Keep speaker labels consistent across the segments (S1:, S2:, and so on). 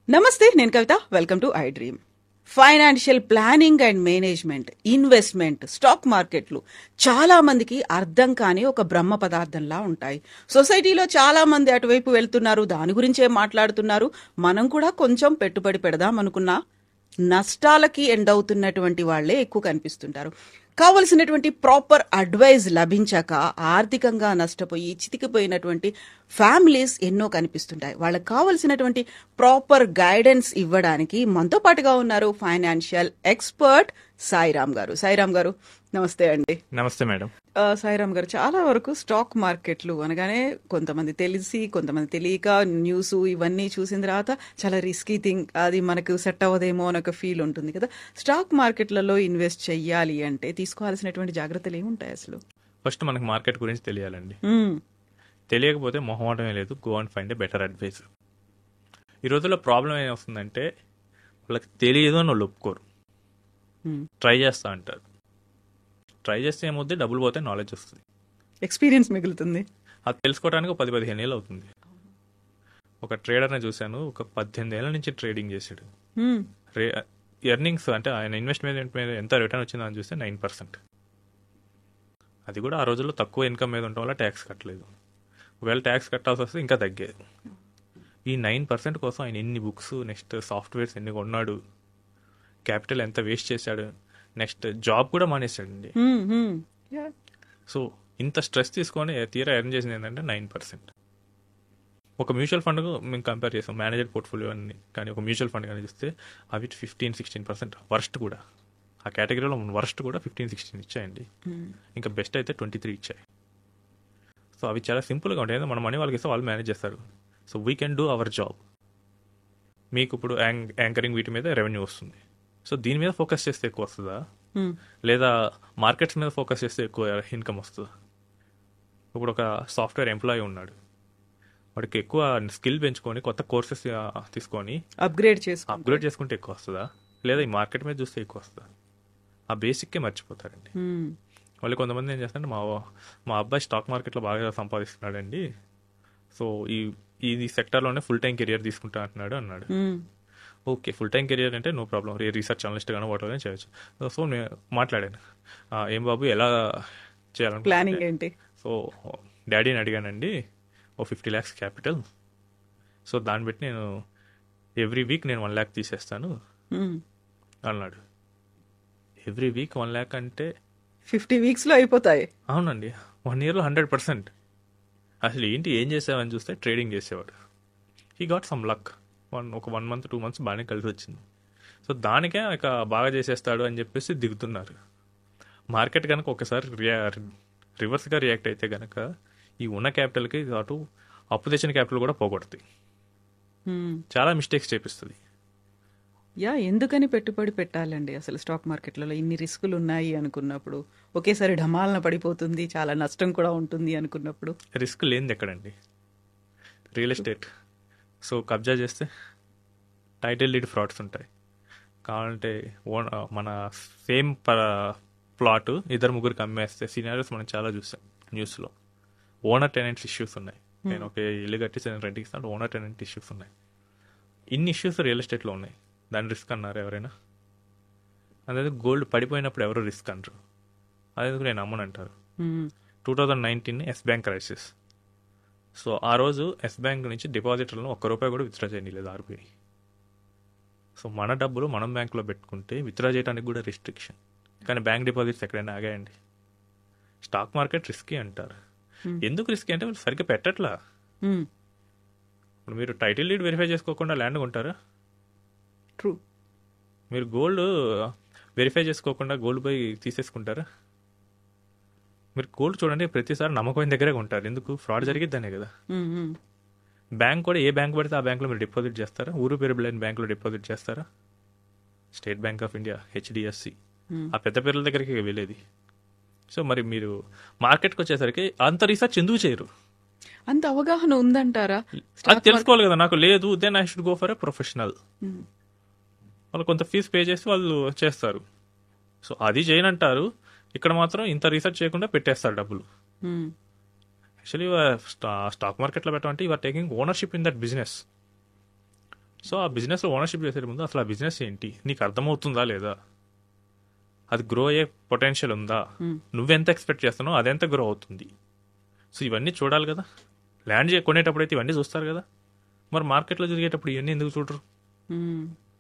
S1: నమస్తే, నేను Kavitha. Welcome to I dream. Financial planning and management, investment, stock మార్కెట్లు చాలా మందికి అర్థం కాని ఒక బ్రహ్మ పదార్థంలా ఉంటాయి. సొసైటీలో చాలా మంది అటువైపు వెళ్తున్నారు, దాని గురించే మాట్లాడుతున్నారు. మనం కూడా కొంచెం పెట్టుబడి పెడదాం అనుకున్నా నష్టాలకి ఎండ్ అవుతున్నటువంటి వాళ్లే ఎక్కువ కనిపిస్తుంటారు. కావలసినటువంటి ప్రాపర్ అడ్వైజ్ లభించాక ఆర్థికంగా నష్టపోయి చితికిపోయినటువంటి ఫ్యామిలీస్ ఎన్నో కనిపిస్తుంటాయి. వాళ్ళకి కావలసినటువంటి ప్రాపర్ గైడెన్స్ ఇవ్వడానికి మనతో పాటుగా ఉన్నారు ఫైనాన్షియల్ ఎక్స్పర్ట్ సాయిరామ్ గారు. సాయిరామ్ గారు, నమస్తే అండి.
S2: నమస్తే మేడం.
S1: సాయిరామ్ గారు, చాలా వరకు స్టాక్ మార్కెట్లు అనగానే కొంతమంది తెలిసి కొంతమంది తెలియక న్యూస్ ఇవన్నీ చూసిన తర్వాత చాలా రిస్కీ థింగ్, అది మనకు సెట్ అవ్వదేమో అని ఒక ఫీల్ ఉంటుంది కదా. స్టాక్ మార్కెట్లలో ఇన్వెస్ట్ చెయ్యాలి అంటే తీసుకోవాల్సినటువంటి జాగ్రత్తలు ఏముంటాయి అసలు?
S2: ఫస్ట్ మనకు మార్కెట్ గురించి తెలియాలండి. తెలియకపోతే మొహమాటమే లేదు, go and find a better advice. ఈ రోజుల్లో ప్రాబ్లం ఏమొస్తుందంటే వాళ్ళకి తెలియదు అని వాళ్ళు ఒప్పుకోరు, ట్రై చేస్తా అంటారు. ట్రై చేస్తే ఏమవుతుంది, డబ్బులు పోతే నాలెడ్జ్ వస్తుంది,
S1: ఎక్స్పీరియన్స్ మిగులుతుంది.
S2: అది తెలుసుకోవడానికి 10-15 ఏళ్ళు అవుతుంది. ఒక ట్రేడర్ని చూశాను, ఒక 18 ఏళ్ళ నుంచి ట్రేడింగ్ చేశాడు. ఎర్నింగ్స్ అంటే ఆయన ఇన్వెస్ట్మెంట్ మీద ఎంత రిటర్న్ వచ్చిందో అని చూస్తే 9%. అది కూడా ఆ రోజుల్లో తక్కువ ఇన్కమ్ మీద ఉండటం వల్ల ట్యాక్స్ కట్టలేదు. ఒకవేళ ట్యాక్స్ కట్టాల్సి వస్తే ఇంకా తగ్గేది. ఈ 9% కోసం ఆయన ఎన్ని బుక్స్, నెక్స్ట్ సాఫ్ట్వేర్స్ ఎన్ని కొన్నాడు, క్యాపిటల్ ఎంత వేస్ట్ చేశాడు, నెక్స్ట్ జాబ్ కూడా మానేశాడండి. సో ఇంత స్ట్రెస్ తీసుకొని తీరా ఎర్న్ చేసింది ఏంటంటే 9%. ఒక మ్యూచువల్ ఫండ్ మేము కంపేర్ చేసాం, మేనేజర్ పోర్ట్ఫోలియో అని కానీ ఒక మ్యూచువల్ ఫండ్ కానీ చూస్తే అవి 15-16% వర్స్ట్ కూడా. ఆ కేటగిరీలో వర్స్ట్ కూడా 15-16 ఇచ్చాయండి. ఇంకా బెస్ట్ అయితే 23 ఇచ్చాయి. సో అవి చాలా సింపుల్గా ఉంటాయి. మన మనీ వాళ్ళకి ఇస్తే వాళ్ళు మేనేజ్ చేస్తారు. So we can do our job. మీకు ఇప్పుడు యాంకరింగ్ వీటి మీద రెవెన్యూ వస్తుంది. సో దీని మీద ఫోకస్ చేస్తే ఎక్కువ వస్తుందా, లేదా మార్కెట్స్ మీద ఫోకస్ చేస్తే ఎక్కువ ఇన్కమ్ వస్తుందా? ఇప్పుడు ఒక సాఫ్ట్వేర్ ఎంప్లాయీ ఉన్నాడు, వాడికి ఎక్కువ స్కిల్ పెంచుకొని కొత్త కోర్సెస్ తీసుకొని అప్గ్రేడ్ చేసుకుంటే ఎక్కువ వస్తుందా, లేదా ఈ మార్కెట్ మీద చూస్తే ఎక్కువ వస్తుందా? ఆ బేసిక్కే మర్చిపోతారండి. మళ్ళీ కొంతమంది ఏం చేస్తారంటే మా అబ్బాయి స్టాక్ మార్కెట్లో బాగా సంపాదిస్తున్నాడండి, సో ఈ సెక్టర్లోనే ఫుల్ టైం కెరియర్ తీసుకుంటా అంటున్నాడు అన్నాడు. ఓకే, ఫుల్ టైం కెరియర్ అంటే నో ప్రాబ్లం, రీసెర్చ్ అనలిస్ట్ గానో వాటర్ కానీ చేయొచ్చు. సో నేను మాట్లాడాను, ఏం బాబు ఎలా చేయాలని
S1: ప్లానింగ్ ఏంటి?
S2: సో డాడీని అడిగానండి, ఓ 50 lakhs క్యాపిటల్, సో దాన్ని బట్టి నేను ఎవ్రీ వీక్ నేను 1 lakh తీసేస్తాను అన్నాడు. ఎవ్రీ వీక్ 1 lakh అంటే
S1: 50 weeks లో అయిపోతాయి.
S2: అవునండి, 1 yearలో 100%. అసలు ఏంటి ఏం చేసావని చూస్తే ట్రేడింగ్ చేసేవాడు. He got some luck. ఒక 1 month 2 months బాగానే కలిసి వచ్చింది. సో దానికే ఇక బాగా చేసేస్తాడు అని చెప్పేసి దిగుతున్నారు. మార్కెట్ కనుక ఒకసారి రివర్స్గా రియాక్ట్ అయితే కనుక ఈ ఉన్న క్యాపిటల్కి అటు అప్పు తెచ్చిన క్యాపిటల్ కూడా పోగొడుతుంది, చాలా మిస్టేక్స్ చేపిస్తుంది.
S1: ఎందుకని పెట్టుబడి పెట్టాలండి అసలు స్టాక్ మార్కెట్లలో? ఇన్ని రిస్కులు ఉన్నాయి అనుకున్నప్పుడు, ఒకేసారి ఢమాలన పడిపోతుంది, చాలా నష్టం కూడా ఉంటుంది అనుకున్నప్పుడు.
S2: రిస్క్ లేనిది ఎక్కడండి? Real estate. సో కబ్జా చేస్తే టైటిల్ డీడ్ ఫ్రాడ్స్ ఉంటాయి. కావాలంటే మన సేమ్ ప్లాట్ 2-3 అమ్మేస్తే సినారియోస్ మనం చాలా చూసాం న్యూస్లో. ఓనర్ టెనెంట్స్ ఇష్యూస్ ఉన్నాయి. నేను ఒక ఇల్లు కట్టేసి రెంట్కి ఇస్తాను, ఓనర్ టెనెంట్ ఇష్యూస్ ఉన్నాయి. ఇన్ని ఇష్యూస్ రియల్ ఎస్టేట్లో ఉన్నాయి. దాని రిస్క్ అన్నారు ఎవరైనా? అదే గోల్డ్ పడిపోయినప్పుడు ఎవరు రిస్క్ అనరు, అదేందుకు నేను అమ్మనంటారు. 2019 ఎస్ బ్యాంక్ క్రైసిస్. సో ఆ రోజు ఎస్ బ్యాంక్ నుంచి డిపాజిటర్లను ₹1 కూడా విత్డ్రా చేయలేదు ఆర్బీఐ. సో మన డబ్బులు మనం బ్యాంకులో పెట్టుకుంటే విత్డ్రా చేయడానికి కూడా రిస్ట్రిక్షన్. కానీ బ్యాంక్ డిపాజిట్స్ ఎక్కడైనా ఆగాయండి? స్టాక్ మార్కెట్ రిస్కీ అంటారు. ఎందుకు రిస్కీ అంటే మీరు సరిగ్గా పెట్టట్లా. ఇప్పుడు మీరు టైటిల్ డీడ్ వెరిఫై చేసుకోకుండా ల్యాండ్ కొంటారా?
S1: ట్రూ.
S2: మీరు గోల్డ్ వెరిఫై చేసుకోకుండా గోల్డ్ పోయి తీసేసుకుంటారా? మీరు గోల్డ్ చూడండి, ప్రతిసారి నమ్మకమైన దగ్గరే ఉంటారు. ఎందుకు? ఫ్రాడ్ జరిగిద్దనే కదా. బ్యాంక్ కూడా ఏ బ్యాంక్ పడితే ఆ బ్యాంక్లో మీరు డిపాజిట్ చేస్తారా? ఊరు పేరు లేని బ్యాంకులో డిపాజిట్ చేస్తారా? State bank of India, HDFC, ఆ పెద్ద పేర్ల దగ్గరికి వెళ్ళేది. సో మరి మీరు మార్కెట్కి వచ్చేసరికి అంత రీసెర్చ్ ఎందుకు చేయరు?
S1: అంత అవగాహన ఉందంటారా?
S2: అది తెలుసుకోవాలి కదా. నాకు లేదు, then I should go for a professional. వాళ్ళు కొంత ఫీజు పే చేసి వాళ్ళు చేస్తారు. సో అది చేయనంటారు. ఇక్కడ మాత్రం ఇంత రీసెర్చ్ చేయకుండా పెట్టేస్తారు డబ్బులు. యాక్చువల్లీ స్టాక్ మార్కెట్లో పెట్టమంటే you are taking ownership in that business. So ఆ బిజినెస్లో ఓనర్షిప్ చేసే ముందు అసలు ఆ బిజినెస్ ఏంటి నీకు అర్థమవుతుందా లేదా, అది గ్రో అయ్యే పొటెన్షియల్ ఉందా, నువ్వెంత ఎక్స్పెక్ట్ చేస్తున్నావు అదెంత గ్రో అవుతుంది. సో ఇవన్నీ చూడాలి కదా. ల్యాండ్ కొనేటప్పుడు అయితే ఇవన్నీ చూస్తారు కదా, మరి మార్కెట్లో జరిగేటప్పుడు ఇవన్నీ ఎందుకు చూడరు?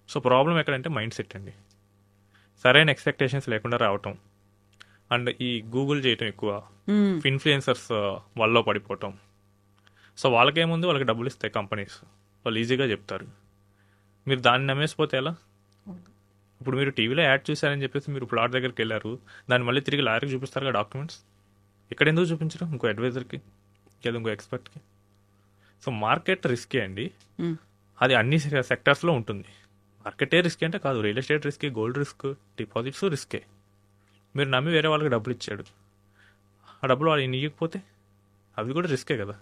S2: సో ప్రాబ్లం ఎక్కడంటే మైండ్ సెట్ అండి. సరైన ఎక్స్పెక్టేషన్స్ లేకుండా రావటం, అండ్ ఈ గూగుల్ చేయటం ఎక్కువ, ఇన్ఫ్లుయెన్సర్స్ వాళ్ళలో పడిపోవటం. సో వాళ్ళకేముంది, వాళ్ళకి డబ్బులు ఇస్తాయి కంపెనీస్, వాళ్ళు ఈజీగా చెప్తారు. మీరు దాన్ని నమ్మేసిపోతే ఎలా? ఇప్పుడు మీరు టీవీలో యాడ్ చూసారని చెప్పేసి మీరు ప్లాట్ దగ్గరికి వెళ్ళారు, దాన్ని మళ్ళీ తిరిగి లాయర్కి చూపిస్తారు డాక్యుమెంట్స్. ఇక్కడ ఎందుకు చూపించరు? ఇంకో అడ్వైజర్కి లేదా ఇంకో ఎక్స్పర్ట్కి. సో మార్కెట్ రిస్కే అండి, అది అన్ని సెక్టర్స్లో ఉంటుంది. మార్కెటే రిస్క్ అంటే కాదు, real estate risk, gold risk, deposits రిస్కే. మీరు నమ్మి వేరే వాళ్ళకి డబ్బులు ఇచ్చాడు, ఆ డబ్బులు వాళ్ళు ఇవ్వకపోతే అవి కూడా రిస్కే కదా.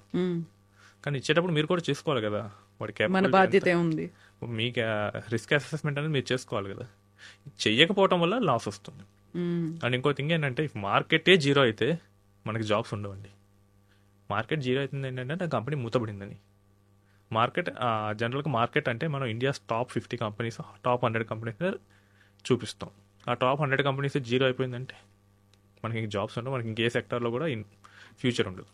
S2: కానీ ఇచ్చేటప్పుడు మీరు కూడా చేసుకోవాలి కదా, వాడికి
S1: మన బాధ్యత ఉంది.
S2: మీకు రిస్క్ అసెస్మెంట్ అనేది మీరు చేసుకోవాలి కదా. చెయ్యకపోవటం వల్ల లాస్ వస్తుంది. అండ్ ఇంకో థింగ్ ఏంటంటే, మార్కెటే జీరో అయితే మనకి జాబ్స్ ఉండవండి. మార్కెట్ జీరో అవుతుంది ఏంటంటే నా కంపెనీ మూతపడిందని. మార్కెట్ జనరల్గా మార్కెట్ అంటే మనం India top 50 companies, top 100 companies చూపిస్తాం. ఆ టాప్ 100 కంపెనీస్ జీరో అయిపోయిందంటే మనకి ఇంక జాబ్స్ ఉండవు, మనకి ఇంకే సెక్టర్లో కూడా ఫ్యూచర్ ఉండదు.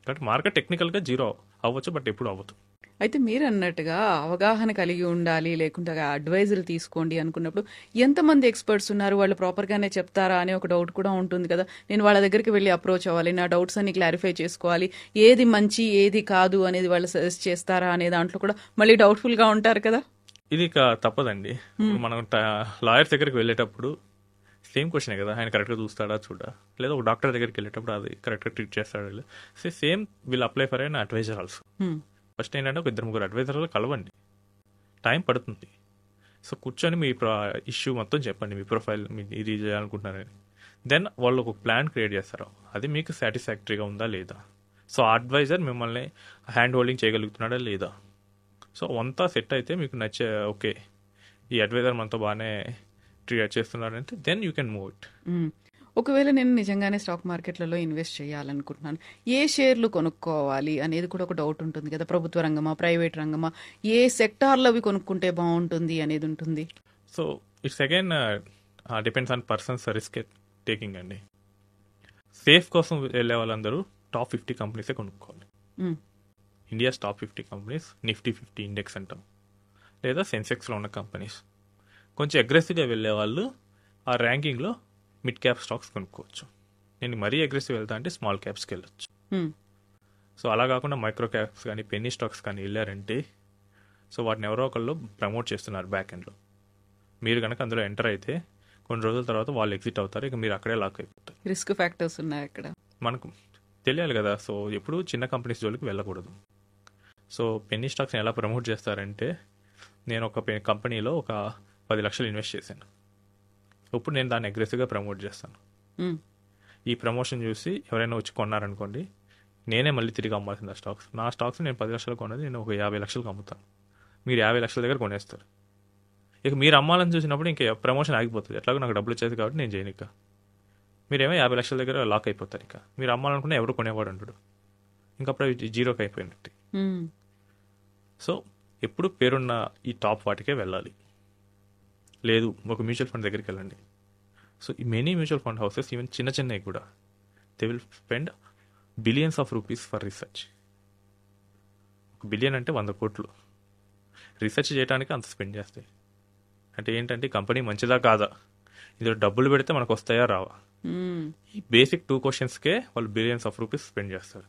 S2: కాబట్టి మార్కెట్ టెక్నికల్గా జీరో అవ్వచ్చు, బట్ ఎప్పుడు అవ్వదు.
S1: అయితే మీరు అన్నట్టుగా అవగాహన కలిగి ఉండాలి, లేకుంటే అడ్వైజర్ తీసుకోండి అనుకున్నప్పుడు ఎంతమంది ఎక్స్పర్ట్స్ ఉన్నారు, వాళ్ళు ప్రాపర్గానే చెప్తారా అనే ఒక డౌట్ కూడా ఉంటుంది కదా. నేను వాళ్ళ దగ్గరికి వెళ్ళి అప్రోచ్ అవ్వాలి, నా డౌట్స్ అన్ని క్లారిఫై చేసుకోవాలి, ఏది మంచి ఏది కాదు అనేది వాళ్ళు సజెస్ట్ చేస్తారా అనే దాంట్లో కూడా మళ్ళీ డౌట్ఫుల్గా ఉంటారు కదా.
S2: ఇది తప్పదండి. మనం లాయర్స్ దగ్గరికి వెళ్ళేటప్పుడు సేమ్ క్వశ్చనే కదా, ఆయన కరెక్ట్గా చూస్తాడా చూడా, లేదా ఒక డాక్టర్ దగ్గరికి వెళ్ళేటప్పుడు అది కరెక్ట్గా ట్రీట్ చేస్తాడా. Same will apply for an advisor also. First ఏంటంటే ఒక 2-3 అడ్వైజర్లు కలవండి, టైం పడుతుంది. సో కూర్చొని మీ ఇష్యూ మొత్తం చెప్పండి, మీ ప్రొఫైల్ మీరు ఇది చేయాలనుకుంటున్నారని. దెన్ వాళ్ళు ఒక ప్లాన్ క్రియేట్ చేస్తారు, అది మీకు సాటిస్ఫాక్టరీగా ఉందా లేదా. సో అడ్వైజర్ మిమ్మల్ని హ్యాండ్ హోల్డింగ్ చేయగలుగుతున్నాడా లేదా. సో అంతా సెట్ అయితే మీకు నచ్చే, ఓకే ఈ అడ్వైజర్ మనతో బాగానే ట్రీట్ చేస్తున్నారంటే then you can move it.
S1: ఒకవేళ నేను నిజంగానే స్టాక్ మార్కెట్లలో ఇన్వెస్ట్ చేయాలనుకుంటున్నాను, ఏ షేర్లు కొనుక్కోవాలి అనేది కూడా ఒక డౌట్ ఉంటుంది కదా. ప్రభుత్వ రంగమా, ప్రైవేట్ రంగమా, ఏ సెక్టార్లో అవి కొనుక్కుంటే బాగుంటుంది అనేది ఉంటుంది.
S2: So it's again depends on persons risk taking అండి. సేఫ్ కోసం వెళ్ళే వాళ్ళందరూ టాప్ 50 కంపెనీసే కొనుక్కోవాలి. India's top 50 companies, Nifty 50 index అంటాం, లేదా సెన్సెక్స్లో ఉన్న కంపెనీస్. కొంచెం అగ్రెసివ్గా వెళ్ళే వాళ్ళు ఆ ర్యాంకింగ్లో మిడ్ క్యాప్ స్టాక్స్ కొనుక్కోవచ్చు. నేను మరీ అగ్రెసివ్ వెళ్తా అంటే స్మాల్ క్యాప్స్కి వెళ్ళొచ్చు. సో అలా కాకుండా మైక్రో క్యాప్స్ కానీ పెన్నీ స్టాక్స్ కానీ వెళ్ళారంటే, సో వాటిని ఎవరో ఒకళ్ళు ప్రమోట్ చేస్తున్నారు బ్యాక్ ఎండ్లో. మీరు కనుక అందులో ఎంటర్ అయితే కొన్ని రోజుల తర్వాత వాళ్ళు ఎగ్జిట్ అవుతారు, ఇక మీరు అక్కడే లాక్ అయిపోతారు.
S1: రిస్క్ ఫ్యాక్టర్స్ ఉన్నాయి అక్కడ,
S2: మనకు తెలియాలి కదా. సో ఎప్పుడు చిన్న కంపెనీస్ జోలికి వెళ్ళకూడదు. సో పెన్నీ స్టాక్స్ని ఎలా ప్రమోట్ చేస్తారంటే, నేను ఒక కంపెనీలో ఒక 10 లక్షలు ఇన్వెస్ట్ చేశాను, ఇప్పుడు నేను దాన్ని అగ్రెసివ్గా ప్రమోట్ చేస్తాను. ఈ ప్రమోషన్ చూసి ఎవరైనా వచ్చి కొన్నారనుకోండి, నేనే మళ్ళీ తిరిగి అమ్మాల్సింది ఆ స్టాక్స్. నా స్టాక్స్ నేను 10 లక్షలు కొన్నది నేను ఒక 50 లక్షలకు అమ్ముతాను, మీరు 50 లక్షల దగ్గర కొనేస్తారు. ఇక మీరు అమ్మాలని చూసినప్పుడు ఇంకా ప్రమోషన్ ఆగిపోతుంది, ఎట్లాగో నాకు డబ్బులు వచ్చేది కాబట్టి నేను చేయను. ఇక మీరేమో 50 లక్షల దగ్గర లాక్ అయిపోతారు. ఇక మీరు అమ్మాలనుకున్నా ఎవరు కొనేవాడు అంటాడు, ఇంకప్పుడు జీరోకి అయిపోయినట్టు. సో ఎప్పుడు పేరున్న ఈ టాప్ వాటికే వెళ్ళాలి. లేదు ఒక మ్యూచువల్ ఫండ్ దగ్గరికి వెళ్ళండి. సో ఈ many mutual fund houses, even చిన్న చిన్నవి కూడా, they will spend billions of rupees for research. 1 billion అంటే 100 కోట్లు రీసెర్చ్ చేయడానికి అంత స్పెండ్ చేస్తాయి. అంటే ఏంటంటే కంపెనీ మంచిదా కాదా, ఇందులో డబ్బులు పెడితే మనకు వస్తాయా రావా, ఈ బేసిక్ 2 క్వశ్చన్స్కే వాళ్ళు బిలియన్స్ ఆఫ్ రూపీస్ స్పెండ్ చేస్తారు.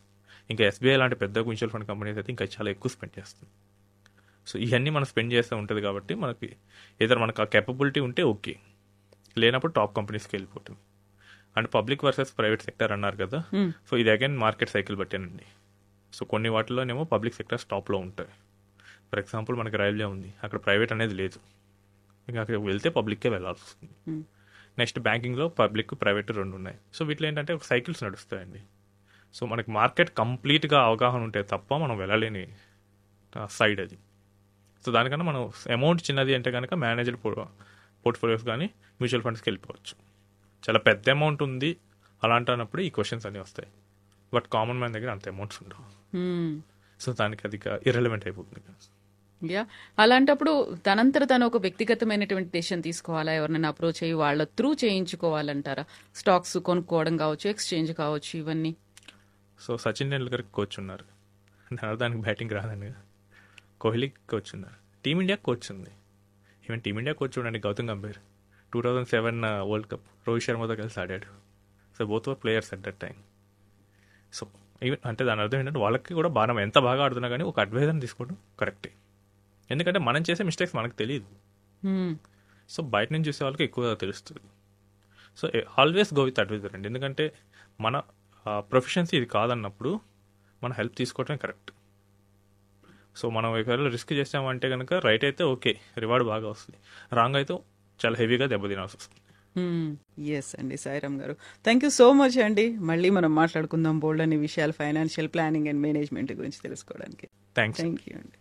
S2: ఇంకా ఎస్బీఐ లాంటి పెద్ద మ్యూచువల్ ఫండ్ కంపెనీస్ అయితే ఇంకా చాలా ఎక్కువ స్పెండ్ చేస్తుంది. సో ఇవన్నీ మనం స్పెండ్ చేస్తూ ఉంటుంది కాబట్టి మనకి ఏదైనా మనకు ఆ కేపబిలిటీ ఉంటే ఓకే, లేనప్పుడు టాప్ కంపెనీస్కి వెళ్ళిపోతుంది. And public versus private sector అన్నారు కదా, సో ఇది అగైన్ మార్కెట్ సైకిల్ బట్టేనండి. సో కొన్ని వాటిలోనేమో పబ్లిక్ సెక్టర్స్ టాప్లో ఉంటాయి. ఫర్ ఎగ్జాంపుల్ మనకి రైల్వే ఉంది, అక్కడ ప్రైవేట్ అనేది లేదు, ఇంకా అక్కడ వెళ్తే పబ్లిక్కే వెళ్ళాల్సి వస్తుంది. నెక్స్ట్ బ్యాంకింగ్లో పబ్లిక్ ప్రైవేట్ 2 ఉన్నాయి. సో వీటిలో ఏంటంటే ఒక సైకిల్స్ నడుస్తాయండి. సో మనకి మార్కెట్ కంప్లీట్గా అవగాహన ఉంటే తప్ప మనం వెళ్ళలేని సైడ్ అది. సో దానికన్నా మనం అమౌంట్ చిన్నది అంటే కనుక మేనేజ్డ్ పోర్ట్ఫోలియోస్ కానీ మ్యూచువల్ ఫండ్స్కి వెళ్ళిపోవచ్చు. చాలా పెద్ద అమౌంట్ ఉంది అలాంటప్పుడు ఈ క్వశ్చన్స్ అన్నీ వస్తాయి. బట్ కామన్ మ్యాన్ దగ్గర అంత అమౌంట్స్ ఉండవు.
S1: Hmm.
S2: సో దానికి అది ఇర్రెలవెంట్ అయిపోతుంది.
S1: యా, అలాంటప్పుడు తనంతట తను ఒక వ్యక్తిగతమైనటువంటి డెసిషన్ తీసుకోవాలా, ఎవరినైనా అప్రోచ్ అయ్యి వాళ్ళ త్రూ చేయించుకోవాలంటారా? స్టాక్స్ కొనుక్కోవడం కావచ్చు, ఎక్స్చేంజ్ కావచ్చు, ఇవన్నీ.
S2: సో సచిన్ టెండూల్కర్ కోచ్ ఉన్నారు, దానికి బ్యాటింగ్ రాదని. కోహ్లీ కోచ్ ఉన్నారు, టీమిండియా కోచ్ ఉంది. ఈవెన్ టీమిండియా కోచ్ చూడండి, గౌతమ్ గంభీర్ 2007 వరల్డ్ కప్ రోహిత్ శర్మతో కలిసి ఆడాడు. So both were players at that time. So even అంటే దాని అర్థం ఏంటంటే వాళ్ళకి కూడా బాగా ఎంత బాగా ఆడుతున్నా కానీ ఒక అడ్వైజర్ని తీసుకోవడం కరెక్టే. ఎందుకంటే మనం చేసే మిస్టేక్స్ మనకు తెలియదు. సో బయట నుంచి చూసే వాళ్ళకి ఎక్కువగా తెలుస్తుంది. So always go with advisor అండి. ఎందుకంటే మన ప్రొఫెషన్సీ ఇది కాదన్నప్పుడు మన హెల్ప్ తీసుకోవటమే కరెక్ట్. సో మనం ఒకవేళ రిస్క్ చేసామంటే కనుక రైట్ అయితే ఓకే, రివార్డ్ బాగా వస్తుంది. రాంగ్ అయితే చాలా హెవీగా దెబ్బతినాల్సి వస్తుంది.
S1: ఎస్ అండి, సాయిరామ్ గారు, థ్యాంక్ యూ సో మచ్ అండి. మళ్ళీ మనం మాట్లాడుకుందాం బోల్డ్ అనే విషయాలు ఫైనాన్షియల్ ప్లానింగ్ అండ్ మేనేజ్మెంట్ గురించి తెలుసుకోవడానికి.
S2: థ్యాంక్స్.
S1: థ్యాంక్ యూ అండి.